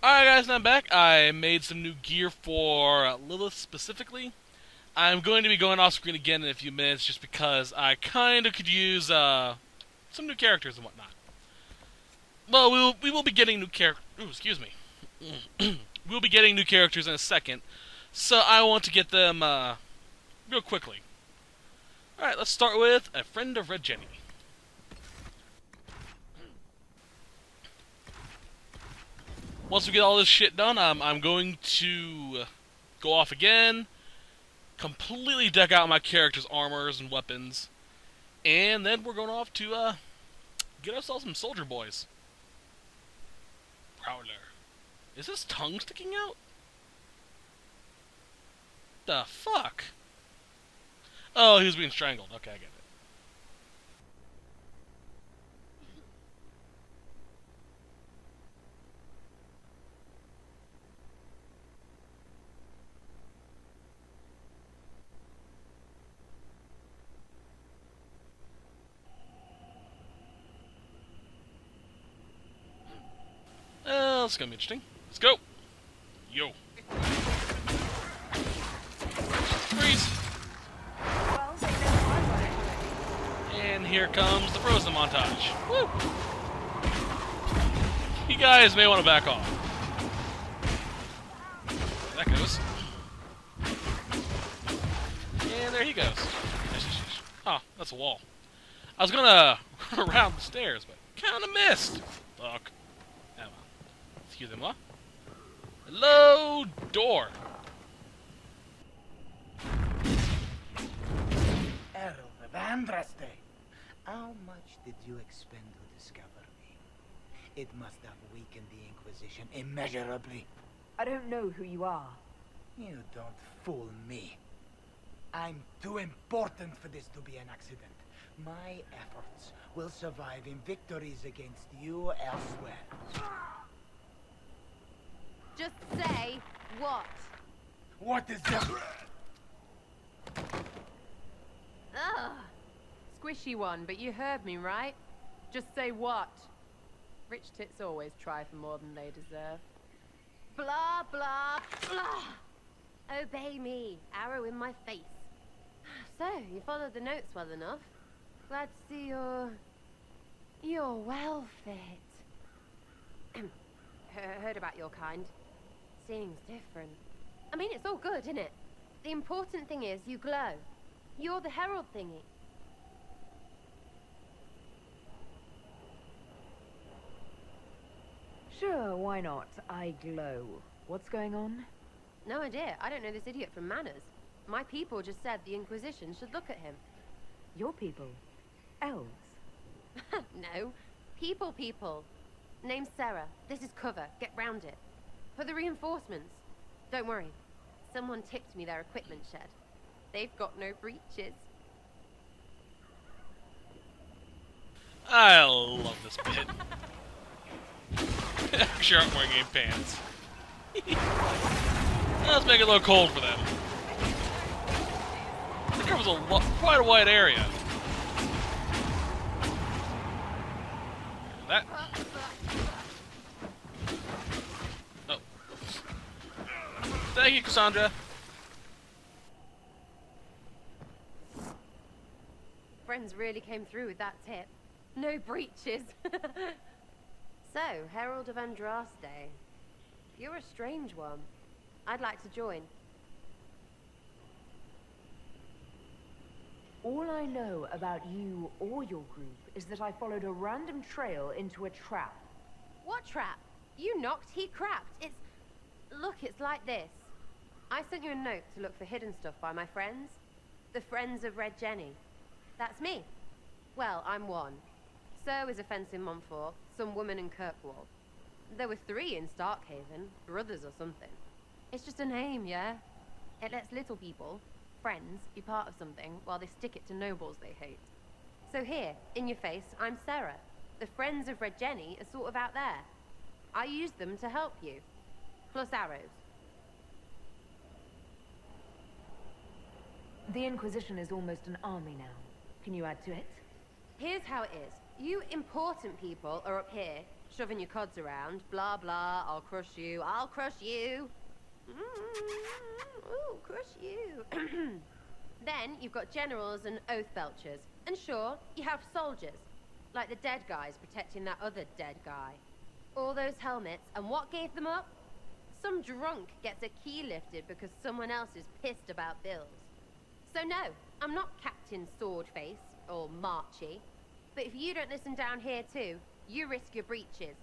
Alright guys, I'm back. I made some new gear for Lilith specifically. I'm going to be going off screen again in a few minutes just because I kind of could use some new characters and whatnot. Well, we will be getting new characters. Excuse me. We'll be getting new characters in a second, so I want to get them real quickly. Alright, let's start with a friend of Red Jenny. Once we get all this shit done, I'm going to go off again, completely deck out my character's armors and weapons, and then we're going off to get ourselves some soldier boys. Prowler. Is his tongue sticking out? The fuck? Oh, he was being strangled. Okay, I get it. This is gonna be interesting. Let's go! Yo! Freeze! And here comes the Frozen montage. Woo! You guys may want to back off. There that goes. And there he goes. Oh, that's a wall. I was gonna run around the stairs, but kinda missed! Fuck. Excusez-moi. Hello, door. How much did you expend to discover me? It must have weakened the Inquisition immeasurably. I don't know who you are. You don't fool me. I'm too important for this to be an accident. My efforts will survive in victories against you elsewhere. Just say what? What is that? Ugh. Squishy one, but you heard me, right? Just say what? Rich tits always try for more than they deserve. Blah, blah, blah. Obey me. Arrow in my face. So, you followed the notes well enough. Glad to see you're well fit. Heard about your kind. Seems different. I mean, it's all good, isn't it? The important thing is you glow. You're the herald thingy. Sure, why not? I glow. What's going on? No idea. I don't know this idiot from Manners. My people just said the Inquisition should look at him. Your people? Elves? No. People. Name's Sarah. This is cover. Get round it. For the reinforcements. Don't worry. Someone tipped me their equipment shed. They've got no breaches. I love this bit. I'm sure I'm wearing game pants. Let's make it a little cold for them. It covers quite a wide area. That. Oh. Thank you, Cassandra. Friends really came through with that tip. No breaches. So, Herald of Andraste. You're a strange one. I'd like to join. All I know about you or your group is that I followed a random trail into a trap. What trap? You knocked, he crapped. Look, it's like this. I sent you a note to look for hidden stuff by my friends. The Friends of Red Jenny. That's me. Well, I'm one. So is a fence in Montfort, some woman in Kirkwall. There were 3 in Starkhaven, brothers or something. It's just a name, yeah? It lets little people, friends, be part of something while they stick it to nobles they hate. So here, in your face, I'm Sarah. The Friends of Red Jenny are sort of out there. I use them to help you. Plus arrows. The Inquisition is almost an army now. Can you add to it? Here's how it is. You important people are up here. shoving your cods around, blah blah, I'll crush you, I'll crush you. Ooh, crush you. Then you've got generals and oath belchers. And sure, you have soldiers. Like the dead guys protecting that other dead guy. All those helmets, and what gave them up? Some drunk gets a key lifted because someone else is pissed about bills. So no, I'm not Captain Swordface, or Marchy. But if you don't listen down here too, you risk your breeches.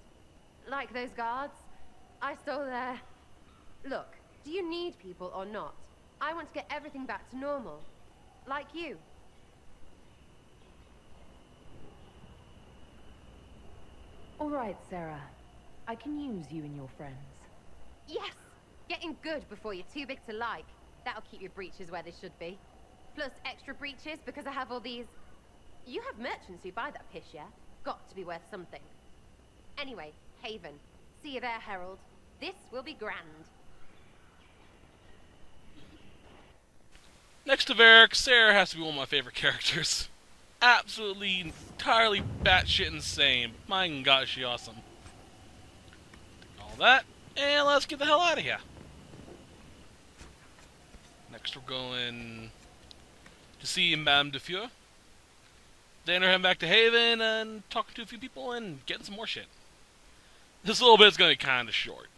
Like those guards, I stole their... Look, do you need people or not? I want to get everything back to normal. Like you. All right, Sarah. I can use you and your friends. Yes! Getting good before you're too big to like. That'll keep your breeches where they should be. Plus extra breeches because I have all these... You have merchants who buy that piss, yeah? Got to be worth something. Anyway, Haven. See you there, Herald. This will be grand. Next to Varric, Sarah has to be one of my favorite characters. Absolutely, entirely batshit insane. My god, is she awesome. All that, and let's get the hell out of here. Next we're going to see Madame de Feur. Then we're heading back to Haven and talking to a few people and getting some more shit. This little bit's going to be kind of short.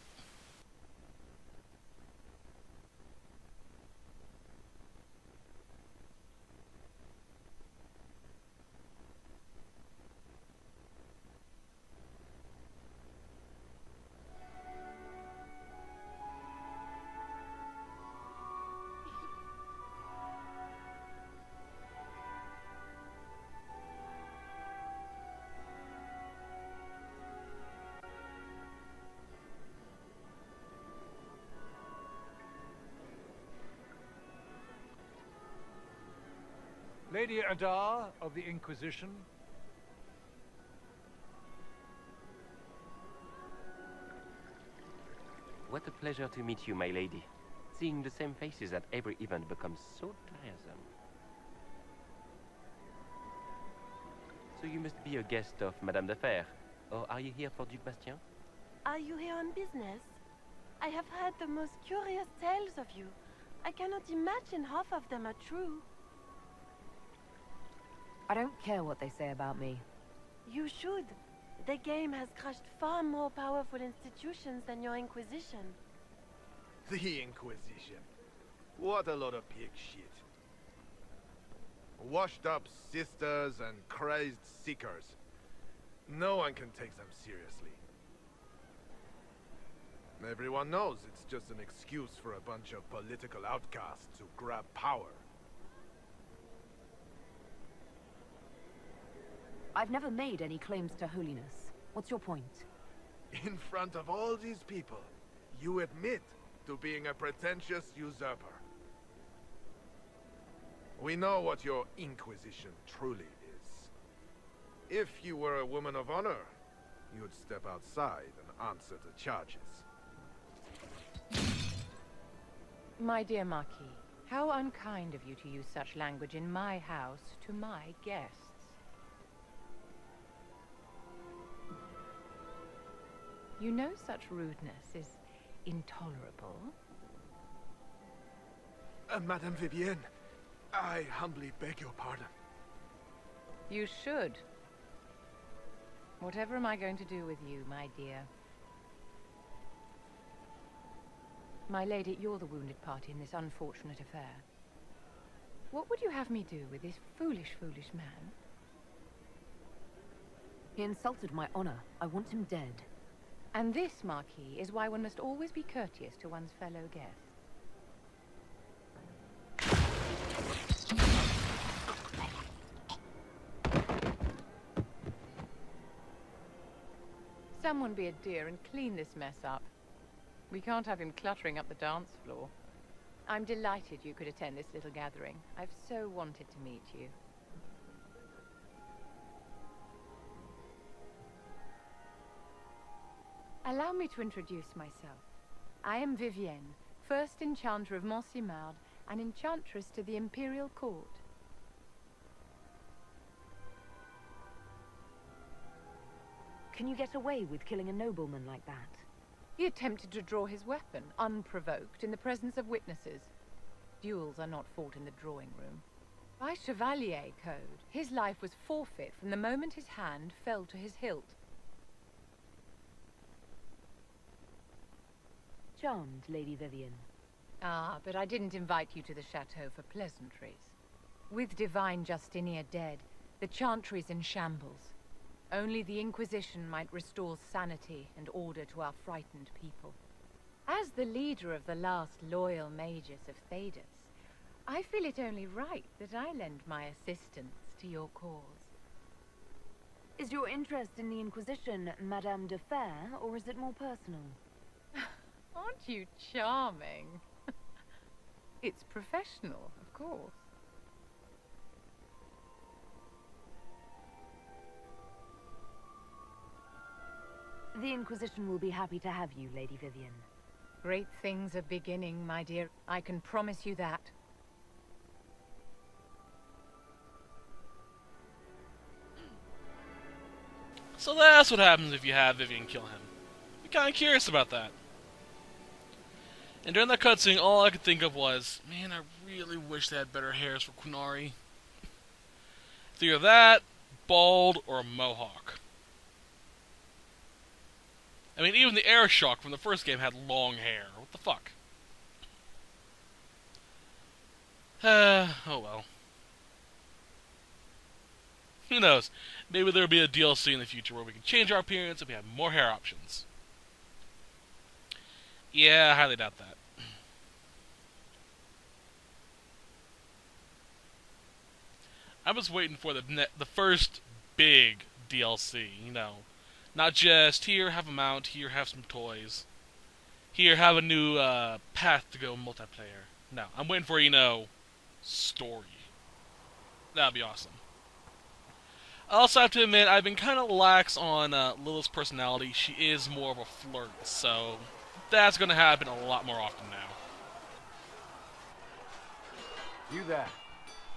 Lady Adar of the Inquisition. What a pleasure to meet you, my lady. Seeing the same faces at every event becomes so tiresome. So you must be a guest of Madame de Fer, or are you here for Duc Bastien? Are you here on business? I have heard the most curious tales of you. I cannot imagine half of them are true. I don't care what they say about me. You should. The game has crushed far more powerful institutions than your Inquisition. The Inquisition. What a lot of pig shit. Washed up sisters and crazed seekers. No one can take them seriously. Everyone knows it's just an excuse for a bunch of political outcasts to grab power. I've never made any claims to holiness. What's your point? In front of all these people, you admit to being a pretentious usurper. We know what your Inquisition truly is. If you were a woman of honor, you'd step outside and answer the charges. My dear Marquis, how unkind of you to use such language in my house to my guests. You know such rudeness is intolerable. Madame Vivienne, I humbly beg your pardon. You should. Whatever am I going to do with you, my dear? My lady, you're the wounded party in this unfortunate affair. What would you have me do with this foolish, foolish man? He insulted my honor. I want him dead. And this, Marquis, is why one must always be courteous to one's fellow guests. Someone be a dear and clean this mess up. We can't have him cluttering up the dance floor. I'm delighted you could attend this little gathering. I've so wanted to meet you. Allow me to introduce myself. I am Vivienne, first Enchanter of Montsimard and Enchantress to the Imperial Court. Can you get away with killing a nobleman like that? He attempted to draw his weapon, unprovoked, in the presence of witnesses. Duels are not fought in the drawing room. By Chevalier code, his life was forfeit from the moment his hand fell to his hilt. Charmed, Lady Vivian. Ah, but I didn't invite you to the chateau for pleasantries. With Divine Justinia dead, the Chantry's in shambles. Only the Inquisition might restore sanity and order to our frightened people. As the leader of the last loyal mages of Thedas, I feel it only right that I lend my assistance to your cause. Is your interest in the Inquisition Madame de Fer, or is it more personal? Aren't you charming? It's professional, of course. The Inquisition will be happy to have you, Lady Vivian. Great things are beginning, my dear. I can promise you that. So that's what happens if you have Vivian kill him. I'm kind of curious about that. And during that cutscene, all I could think of was, man, I really wish they had better hairs for Qunari. It's either that, bald, or a mohawk. I mean, even the Airshock from the first game had long hair. What the fuck? Oh well. Who knows? Maybe there'll be a DLC in the future where we can change our appearance and we have more hair options. Yeah, I highly doubt that. I was waiting for the first big DLC, you know. Not just, here, have a mount, here, have some toys. Here, have a new path to go multiplayer. No, I'm waiting for, you know, story. That'd be awesome. I also have to admit, I've been kind of lax on Lilith's personality. She is more of a flirt, so that's going to happen a lot more often now. You there.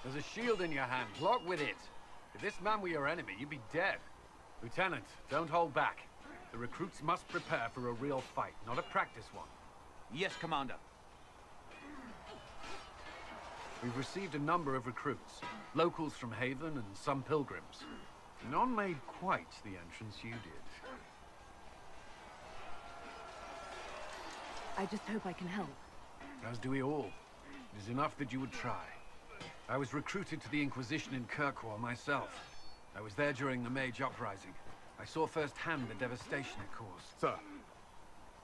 There's a shield in your hand. Block with it. If this man were your enemy, you'd be dead. Lieutenant, don't hold back. The recruits must prepare for a real fight, not a practice one. Yes, Commander. We've received a number of recruits. Locals from Haven and some pilgrims. None made quite the entrance you did. I just hope I can help. As do we all. It is enough that you would try. I was recruited to the Inquisition in Kirkwall myself. I was there during the Mage uprising. I saw firsthand the devastation it caused. Sir.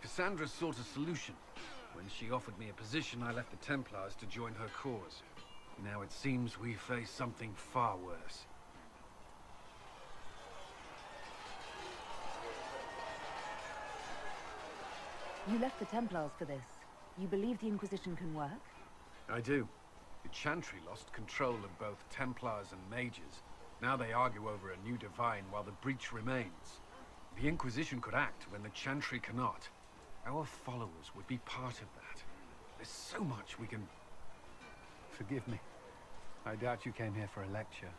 Cassandra sought a solution. When she offered me a position, I left the Templars to join her cause. Now it seems we face something far worse. You left the Templars for this. You believe the Inquisition can work? I do. The Chantry lost control of both Templars and Mages. Now they argue over a new divine while the breach remains. The Inquisition could act when the Chantry cannot. Our followers would be part of that. There's so much we can... Forgive me. I doubt you came here for a lecture.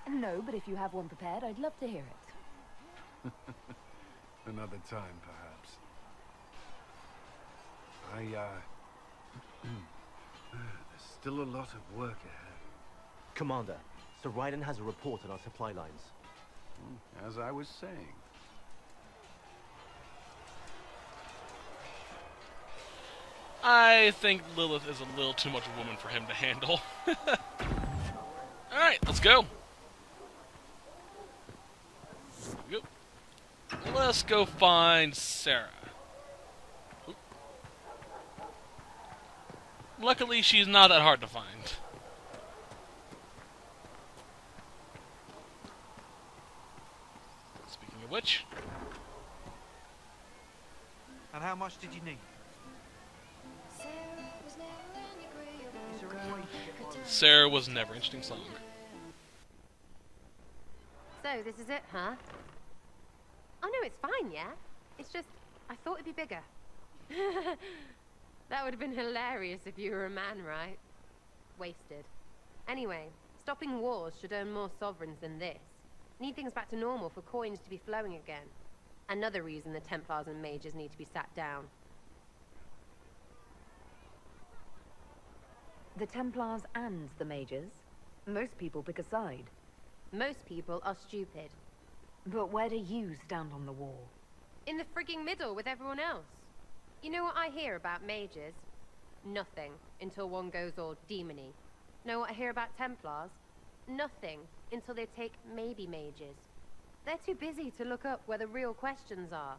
No, but if you have one prepared, I'd love to hear it. Another time, perhaps. There's still a lot of work ahead. Commander, Sir Raiden has a report on our supply lines. As I was saying. I think Lilith is a little too much a woman for him to handle. Alright, let's go. Let's go find Sarah. Oop. Luckily, she's not that hard to find. Speaking of which... And how much did you need? Sarah was never. Interesting song. So, this is it, huh? Oh no, it's fine, yeah? It's just, I thought it'd be bigger. That would have been hilarious if you were a man, right? Wasted. Anyway, stopping wars should earn more sovereigns than this. Need things back to normal for coins to be flowing again. Another reason the Templars and Mages need to be sat down. The Templars and the Mages? Most people pick a side. Most people are stupid. But where do you stand on the wall? In the frigging middle with everyone else. You know what I hear about Mages? Nothing, until one goes all demony. Know what I hear about Templars? Nothing, until they take maybe Mages. They're too busy to look up where the real questions are.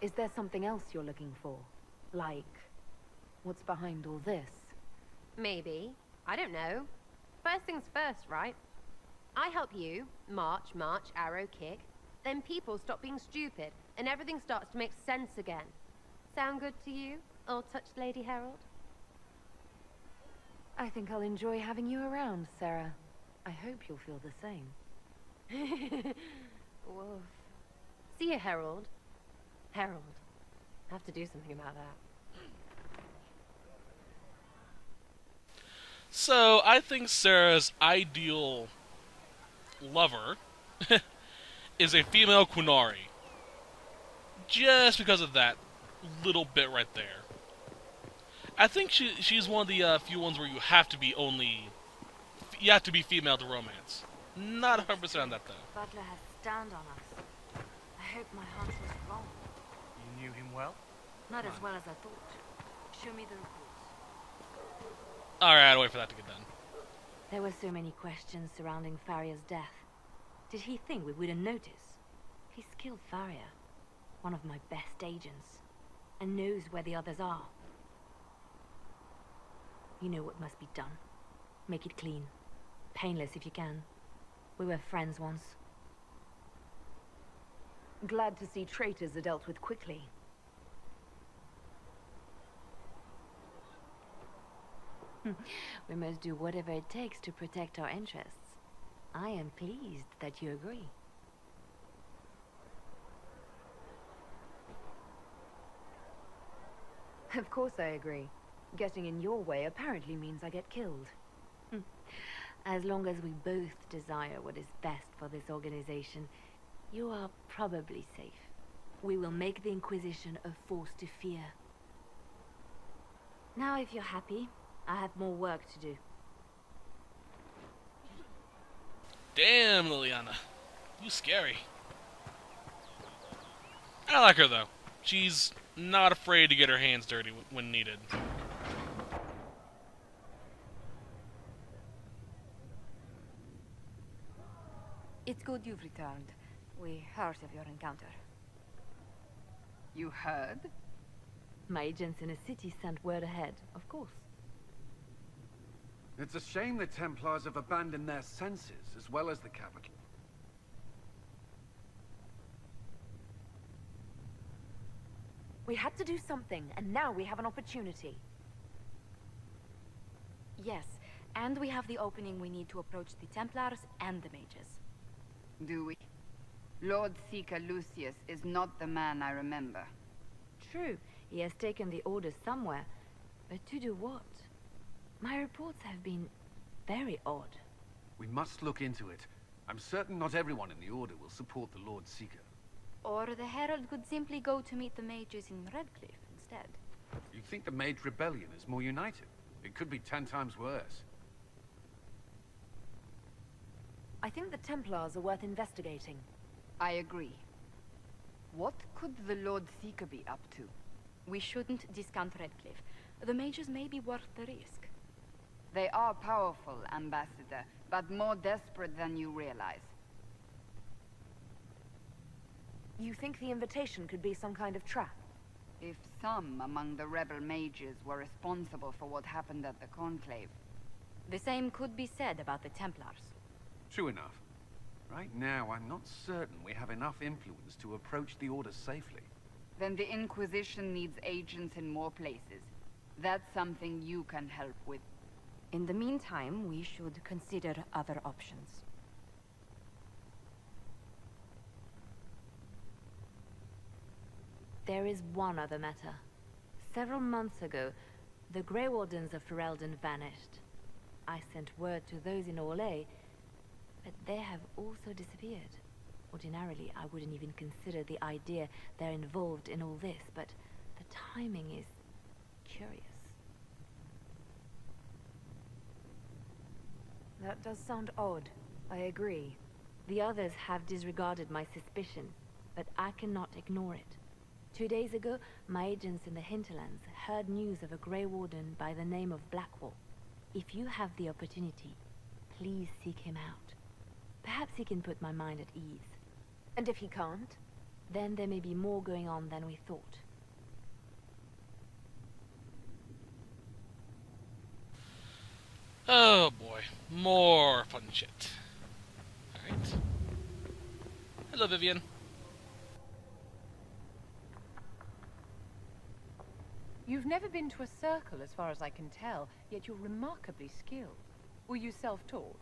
Is there something else you're looking for? Like, what's behind all this? Maybe. I don't know. First things first, right? I help you, march, arrow, kick. Then people stop being stupid, and everything starts to make sense again. Sound good to you, old-touched Lady Herald? I think I'll enjoy having you around, Sarah. I hope you'll feel the same. Woof. See you, Herald. Herald. I have to do something about that. So, I think Sarah's ideal lover is a female Qunari. Just because of that little bit right there. I think she's one of the few ones where you have to be female to romance. Not 100% on that, though. Butler has stand on us. I hope my hunch was wrong. You knew him well? Not as well as I thought. Show me the reports. Alright, I'll wait for that to get done. There were so many questions surrounding Faria's death. Did he think we wouldn't notice? He's killed Faria, one of my best agents, and knows where the others are. You know what must be done. Make it clean. Painless if you can. We were friends once. Glad to see traitors are dealt with quickly. We must do whatever it takes to protect our interests. I am pleased that you agree. Of course I agree. Getting in your way apparently means I get killed. As long as we both desire what is best for this organization, you are probably safe. We will make the Inquisition a force to fear. Now, if you're happy, I have more work to do. Damn, Liliana. You scary. I like her, though. She's not afraid to get her hands dirty when needed. It's good you've returned. We heard of your encounter. You heard? My agents in a city sent word ahead, of course. It's a shame the Templars have abandoned their senses, as well as the capital. We had to do something, and now we have an opportunity. Yes, and we have the opening we need to approach the Templars and the Mages. Do we? Lord Seeker Lucius is not the man I remember. True, he has taken the orders somewhere. But to do what? My reports have been very odd. We must look into it. I'm certain not everyone in the Order will support the Lord Seeker. Or the Herald could simply go to meet the Mages in Redcliffe instead. You think the Mage Rebellion is more united? It could be 10 times worse. I think the Templars are worth investigating. I agree. What could the Lord Seeker be up to? We shouldn't discount Redcliffe. The Mages may be worth the risk. They are powerful, Ambassador, but more desperate than you realize. You think the invitation could be some kind of trap? If some among the rebel mages were responsible for what happened at the Conclave. The same could be said about the Templars. True enough. Right now, I'm not certain we have enough influence to approach the Order safely. Then the Inquisition needs agents in more places. That's something you can help with. In the meantime, we should consider other options. There is one other matter. Several months ago, the Grey Wardens of Ferelden vanished. I sent word to those in Orlais, but they have also disappeared. Ordinarily, I wouldn't even consider the idea they're involved in all this, but the timing is curious. That does sound odd. I agree. The others have disregarded my suspicion, but I cannot ignore it. 2 days ago, my agents in the hinterlands heard news of a Grey Warden by the name of Blackwall. If you have the opportunity, please seek him out. Perhaps he can put my mind at ease. And if he can't? Then there may be more going on than we thought. Oh boy, more fun shit. Alright. Hello, Vivian. You've never been to a circle, as far as I can tell, yet you're remarkably skilled. Were you self-taught?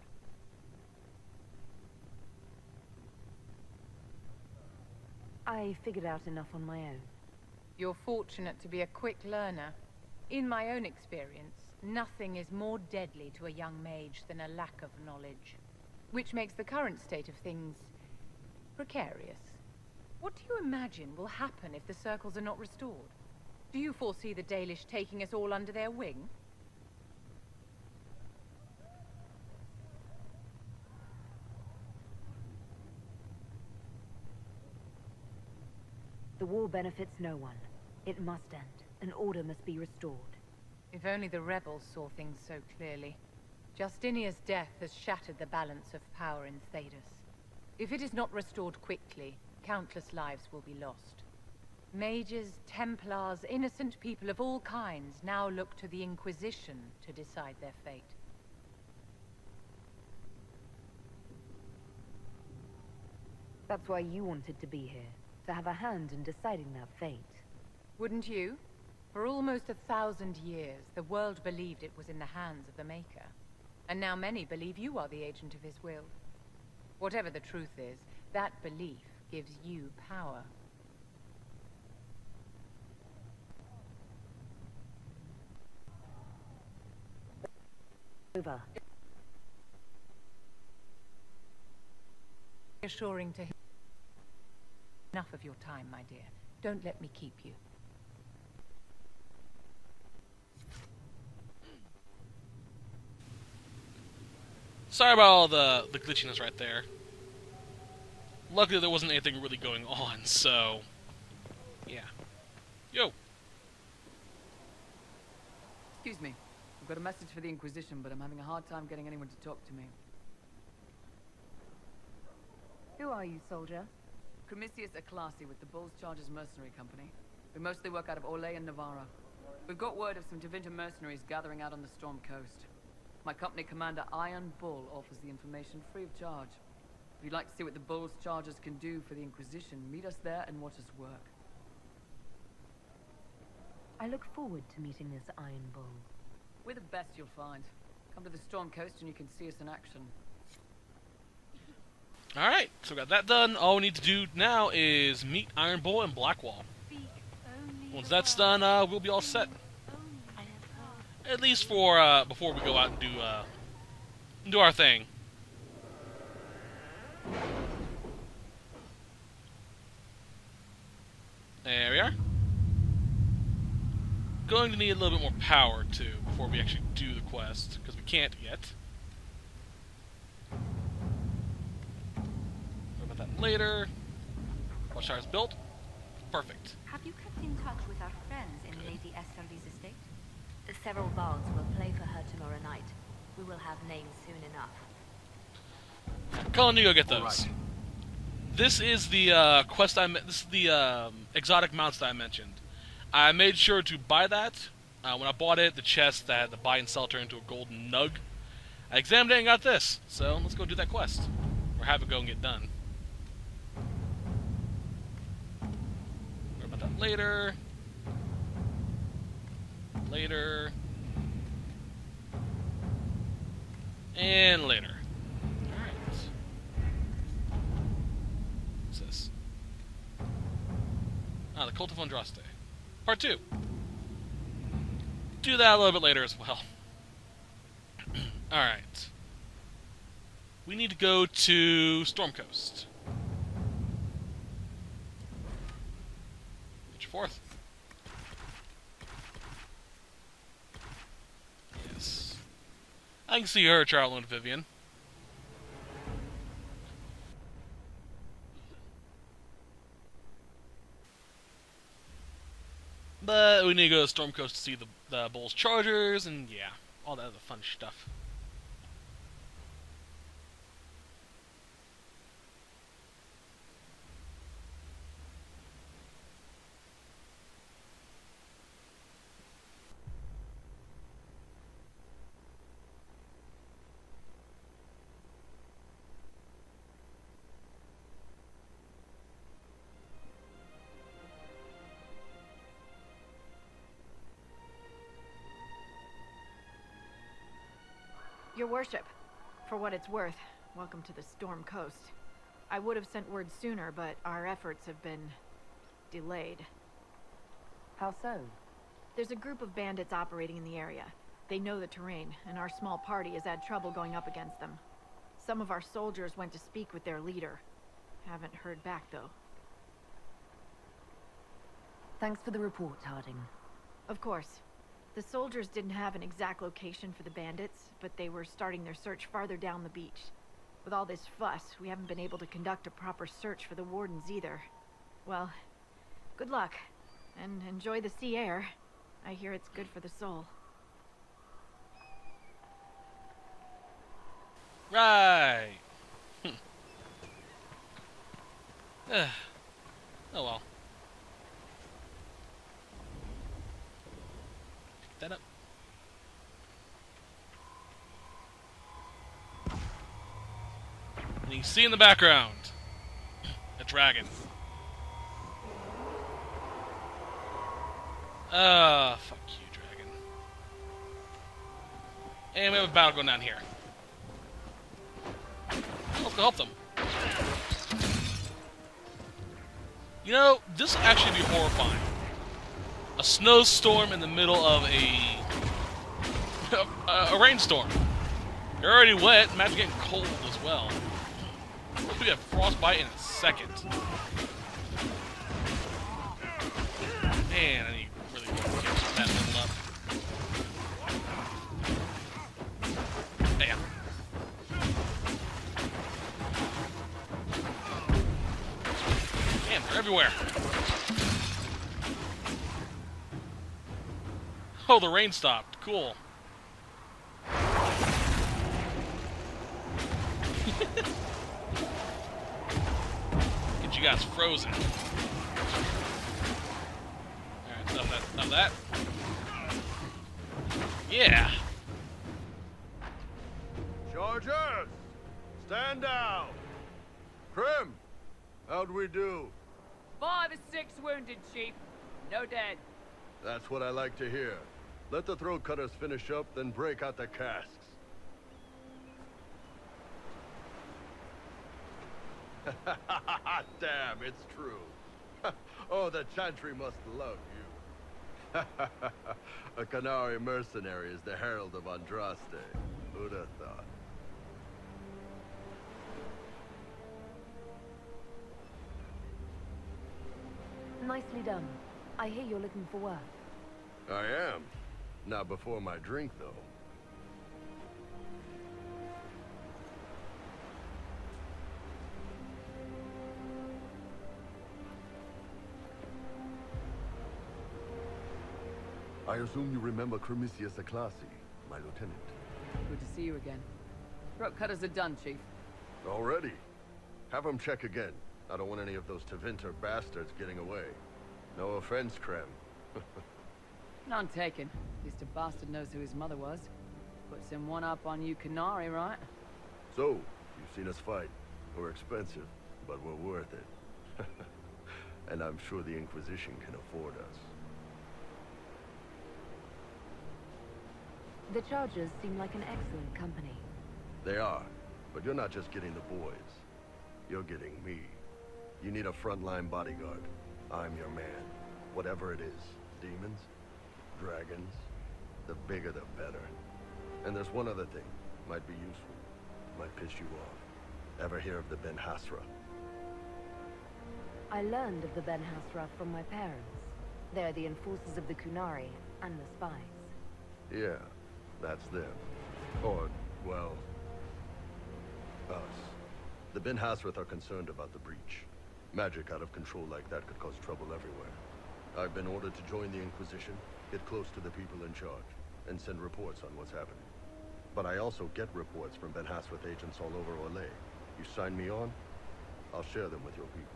I figured out enough on my own. You're fortunate to be a quick learner. In my own experience, nothing is more deadly to a young mage than a lack of knowledge, which makes the current state of things precarious. What do you imagine will happen if the circles are not restored? Do you foresee the Dalish taking us all under their wing? The war benefits no one. It must end. An order must be restored. If only the rebels saw things so clearly. Justinia's death has shattered the balance of power in Thedas. If it is not restored quickly, countless lives will be lost. Mages, Templars, innocent people of all kinds now look to the Inquisition to decide their fate. That's why you wanted to be here, to have a hand in deciding that fate. Wouldn't you? For almost 1,000 years, the world believed it was in the hands of the Maker. And now many believe you are the agent of his will. Whatever the truth is, that belief gives you power. Over. Reassuring to him. Enough of your time, my dear. Don't let me keep you. Sorry about all the glitchiness right there. Luckily there wasn't anything really going on, so... yeah. Yo! Excuse me. I've got a message for the Inquisition, but I'm having a hard time getting anyone to talk to me. Who are you, soldier? Cremisius Aclassi with the Bulls Chargers Mercenary Company. We mostly work out of Orlais and Navarra. We've got word of some Tevinter mercenaries gathering out on the Storm Coast. My company commander, Iron Bull, offers the information free of charge. If you'd like to see what the Bulls Chargers can do for the Inquisition, meet us there and watch us work. I look forward to meeting this Iron Bull. We're the best you'll find. Come to the Storm Coast and you can see us in action. Alright, so we got that done. All we need to do now is meet Iron Bull and Blackwall. Once that's done, we'll be all set. At least for, before we go out and do our thing. There we are. Going to need a little bit more power, too, before we actually do the quest, because we can't yet. Worry about that later. Watchtower's built. Perfect. Have you kept in touch with our friends in Lady Esther's estate? Several bards will play for her tomorrow night. We will have names soon enough. Colin, you go get those. Right. This is the quest this is the exotic mounts that I mentioned. I made sure to buy that. When I bought it, the chest that had the buy and sell turned into a golden nug. I examined it and got this. So let's go do that quest, or have it go and get done. Worry about that later. Later. And later. Alright. What's this? Ah, the Cult of Andraste. Part 2. Do that a little bit later as well. Alright. We need to go to Storm Coast. Get your fourth. Yes. I can see her, Charlotte and Vivian. But we need to go to Storm Coast to see the Bulls Chargers, and yeah, all that other fun stuff. Your worship, for what it's worth, welcome to the Storm Coast. I would have sent word sooner, but our efforts have been delayed. How so? There's a group of bandits operating in the area. They know the terrain, and our small party has had trouble going up against them. Some of our soldiers went to speak with their leader. Haven't heard back, though. Thanks for the report, Harding. Of course. The soldiers didn't have an exact location for the bandits, but they were starting their search farther down the beach. With all this fuss, we haven't been able to conduct a proper search for the wardens either. Well, good luck, and enjoy the sea air. I hear it's good for the soul. Right. Oh well. Pick that up. And you can see in the background a dragon. Fuck you, dragon. And we have a battle going down here. Let's go help them. You know, this will actually be horrifying. A snowstorm in the middle of a rainstorm. You're already wet, imagine getting cold as well. We have frostbite in a second. Man, I need really to get that level up. Damn. Damn, they're everywhere. Oh, the rain stopped. Cool. Get you guys frozen. Alright, stop that. Yeah. Chargers! Stand down! Krim! How'd we do? 5 or 6 wounded, Chief. No dead. That's what I like to hear. Let the throat cutters finish up, then break out the casks. Damn, it's true. Oh, the Chantry must love you. A Qunari mercenary is the herald of Andraste. Who'd have thought? Nicely done. I hear you're looking for work. I am. Not before my drink, though. I assume you remember Cremisius Aclassi, my lieutenant. Good to see you again. Throat cutters are done, Chief. Already? Have them check again. I don't want any of those Tevinter bastards getting away. No offense, Krem. None taken. At least a bastard knows who his mother was. Puts him one up on you Qunari, right? So, you've seen us fight. We're expensive, but we're worth it. And I'm sure the Inquisition can afford us. The Chargers seem like an excellent company. They are, but you're not just getting the boys. You're getting me. You need a frontline bodyguard. I'm your man. Whatever it is. Demons? Dragons? The bigger the better. And there's one other thing. Might be useful. Might piss you off. Ever hear of the Ben Hasra? I learned of the Ben Hasra from my parents. They're the enforcers of the Qunari and the spies. Yeah, that's them. Or, well, us. The Ben Hasrath are concerned about the breach. Magic out of control like that could cause trouble everywhere. I've been ordered to join the Inquisition, get close to the people in charge, and send reports on what's happening. But I also get reports from Ben Hasrath agents all over Orlais. You sign me on, I'll share them with your people.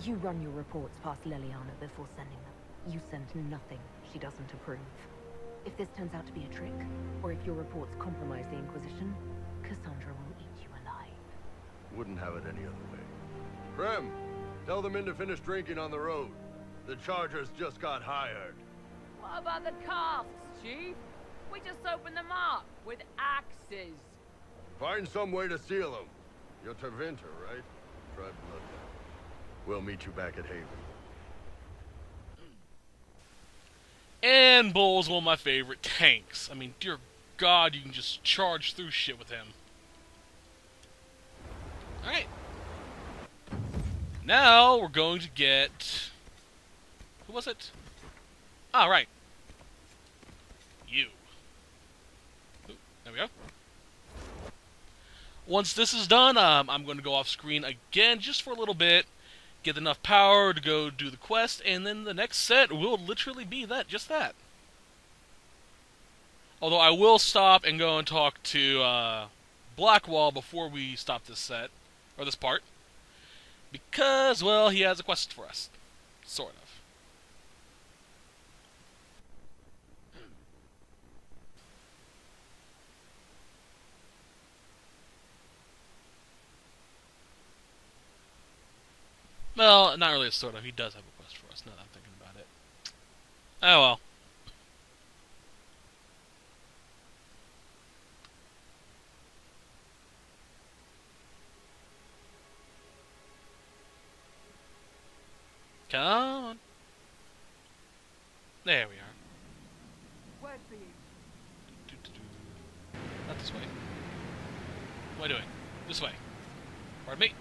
You run your reports past Liliana before sending them. You send nothing she doesn't approve. If this turns out to be a trick, or if your reports compromise the Inquisition, Cassandra will eat you alive. Wouldn't have it any other way. Krem, tell the men to finish drinking on the road. The Chargers just got hired. What about the casks, Chief? We just opened them up with axes. Find some way to seal them. You're Tevinter, right? Try blood. We'll meet you back at Haven. And Bull's one of my favorite tanks. I mean, dear God, you can just charge through shit with him. Alright. Now we're going to get... Who was it? Ah, right. You. Ooh, there we go. Once this is done, I'm going to go off screen again just for a little bit. Get enough power to go do the quest, and then the next set will literally be that, just that. Although I will stop and go and talk to Blackwall before we stop this set, or this part. Because, well, he has a quest for us. Sort of. Well, not really a sort of. He does have a quest for us, now that I'm thinking about it. Oh well. Come on. There we are. Word for you. Not this way. What am I doing? This way. Pardon me.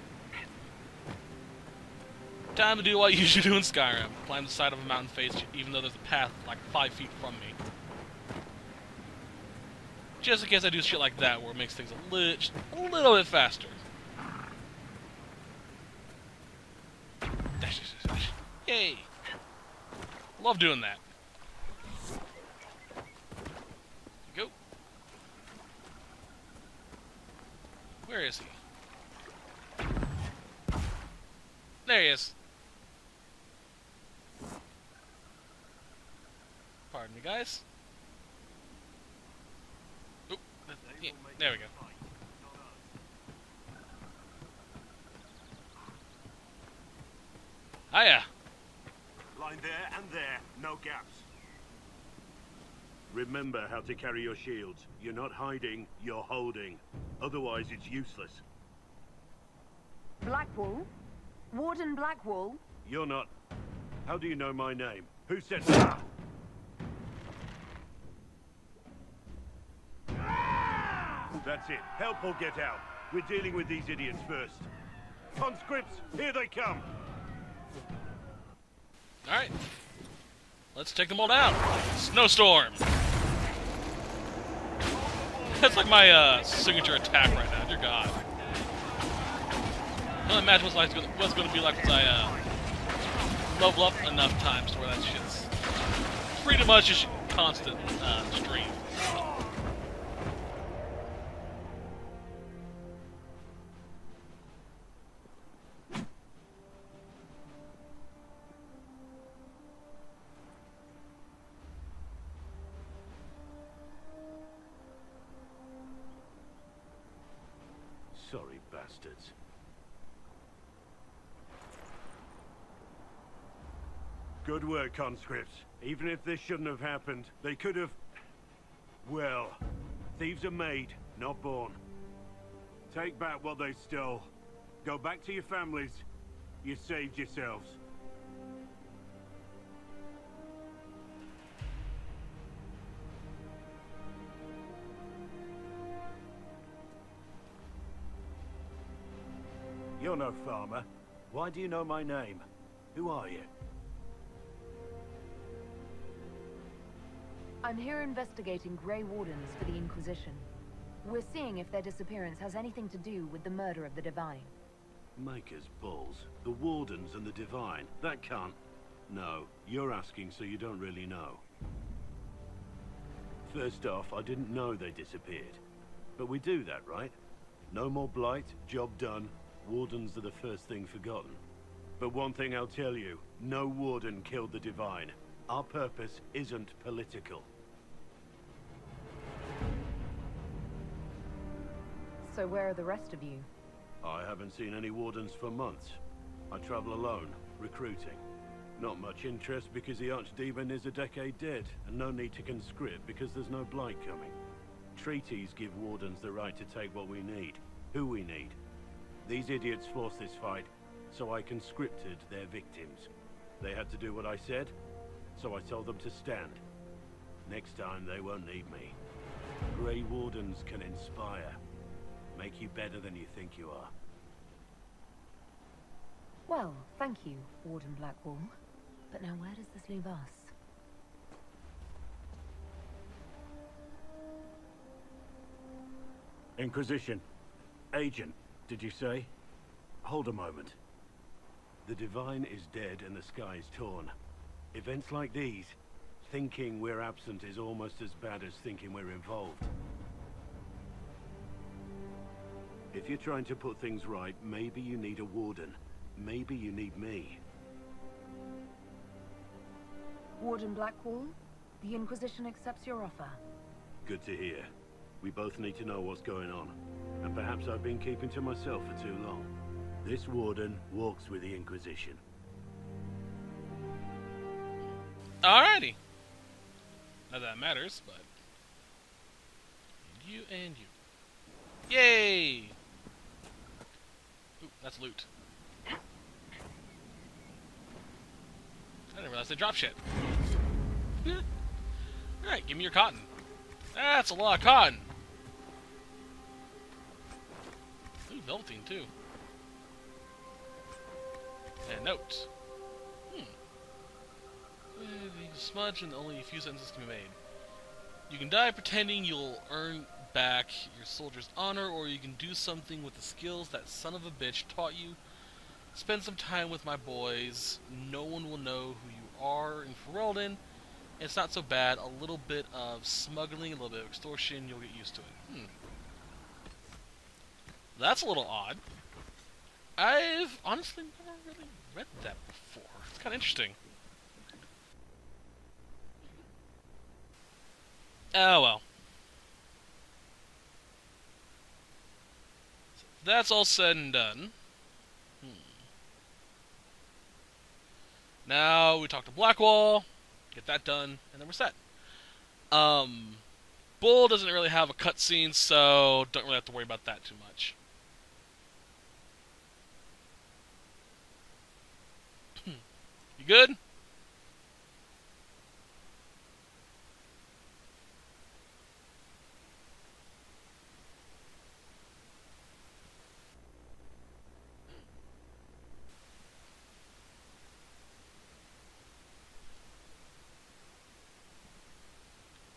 Time to do what you usually do in Skyrim. Climb the side of a mountain face, even though there's a path like 5 feet from me. Just in case I do shit like that, where it makes things a little bit faster. Dash, dash, dash. Yay! Love doing that. Go. Where is he? There he is. Pardon me, guys. Oop, yeah, there we go. Hiya. Line there and there, no gaps. Remember how to carry your shields. You're not hiding, you're holding. Otherwise, it's useless. Blackwall? Warden Blackwall? You're not. How do you know my name? Who said that? That's it. Help or get out. We're dealing with these idiots first. Conscripts, here they come. Alright. Let's take them all down. Snowstorm! That's like my signature attack right now, dear God. I can't imagine what's going to be like once I level up enough times to where that shit's pretty much just constant stream. Sorry, bastards. Good work, conscripts. Even if this shouldn't have happened, they could have... Well, thieves are made, not born. Take back what they stole. Go back to your families. You saved yourselves. You're no farmer. Why do you know my name? Who are you? I'm here investigating Grey Wardens for the Inquisition. We're seeing if their disappearance has anything to do with the murder of the Divine. Maker's balls. The Wardens and the Divine. That can't... No, you're asking so you don't really know. First off, I didn't know they disappeared. But we do that, right? No more blight, job done. Wardens are the first thing forgotten. But one thing I'll tell you, no Warden killed the Divine. Our purpose isn't political. So where are the rest of you? I haven't seen any Wardens for months. I travel alone, recruiting. Not much interest because the Archdemon is a decade dead, and no need to conscript because there's no blight coming. Treaties give Wardens the right to take what we need, who we need. These idiots forced this fight, so I conscripted their victims. They had to do what I said, so I told them to stand. Next time they won't need me. Grey Wardens can inspire. Make you better than you think you are. Well, thank you, Warden Blackwall. But now where does this leave us? Inquisition. Agent, did you say? Hold a moment. The Divine is dead and the sky is torn. Events like these, thinking we're absent is almost as bad as thinking we're involved. If you're trying to put things right, maybe you need a Warden. Maybe you need me. Warden Blackwall, the Inquisition accepts your offer. Good to hear. We both need to know what's going on. And perhaps I've been keeping to myself for too long. This Warden walks with the Inquisition. Alrighty. Not that matters, but... You and you. Yay! Ooh, that's loot. I didn't realize they drop shit. Alright, give me your cotton. That's a lot of cotton. Ooh, velveteen too. And notes. Smudge and only a few sentences can be made. You can die pretending you'll earn back your soldier's honor, or you can do something with the skills that son of a bitch taught you. Spend some time with my boys. No one will know who you are in Ferelden. It's not so bad. A little bit of smuggling, a little bit of extortion, you'll get used to it. That's a little odd. I've honestly never really read that before. It's kind of interesting. Oh well. So that's all said and done. Now we talk to Blackwall, get that done, and then we're set. Bull doesn't really have a cutscene, so don't really have to worry about that too much. You good?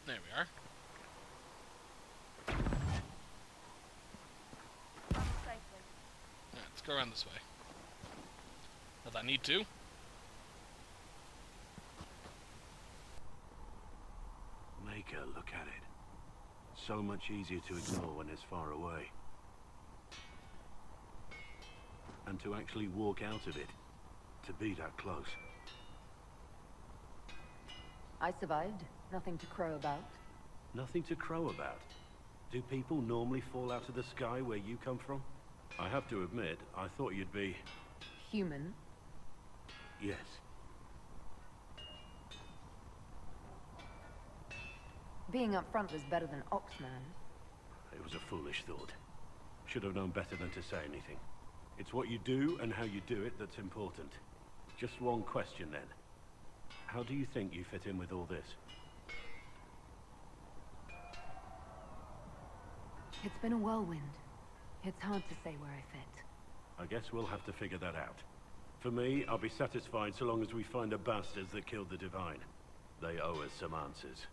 There we are. Right, let's go around this way. Does I need to? Maker, look at it. So much easier to ignore when it's far away. And to actually walk out of it. To be that close. I survived. Nothing to crow about. Nothing to crow about. Do people normally fall out of the sky where you come from? I have to admit, I thought you'd be... Human? Yes. Being up front was better than Oxman. It was a foolish thought. Should have known better than to say anything. It's what you do and how you do it that's important. Just one question then. How do you think you fit in with all this? It's been a whirlwind. It's hard to say where I fit. I guess we'll have to figure that out. For me, I'll be satisfied so long as we find the bastards that killed the Divine. They owe us some answers.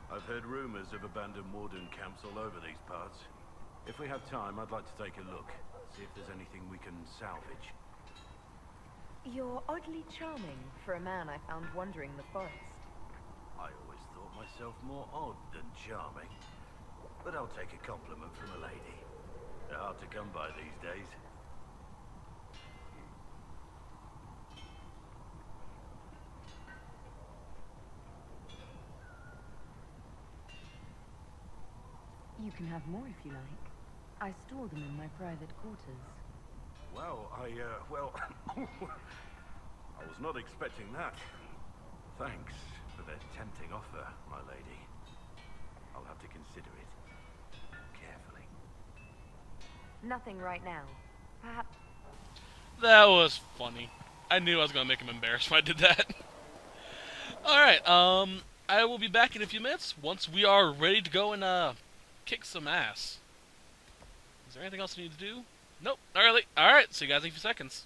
I've heard rumors of abandoned warden camps all over these parts. If we have time, I'd like to take a look. See if there's anything we can salvage. You're oddly charming for a man I found wandering the forest. I always thought myself more odd than charming. But I'll take a compliment from a lady. They're hard to come by these days. You can have more if you like. I store them in my private quarters. Well, well... I was not expecting that. Thanks for that tempting offer, my lady. I'll have to consider it carefully. Nothing right now. Perhaps... That was funny. I knew I was going to make him embarrassed when I did that. Alright, I will be back in a few minutes once we are ready to go and, kick some ass. Is there anything else I need to do? Nope, not really. Alright, see you guys in a few seconds.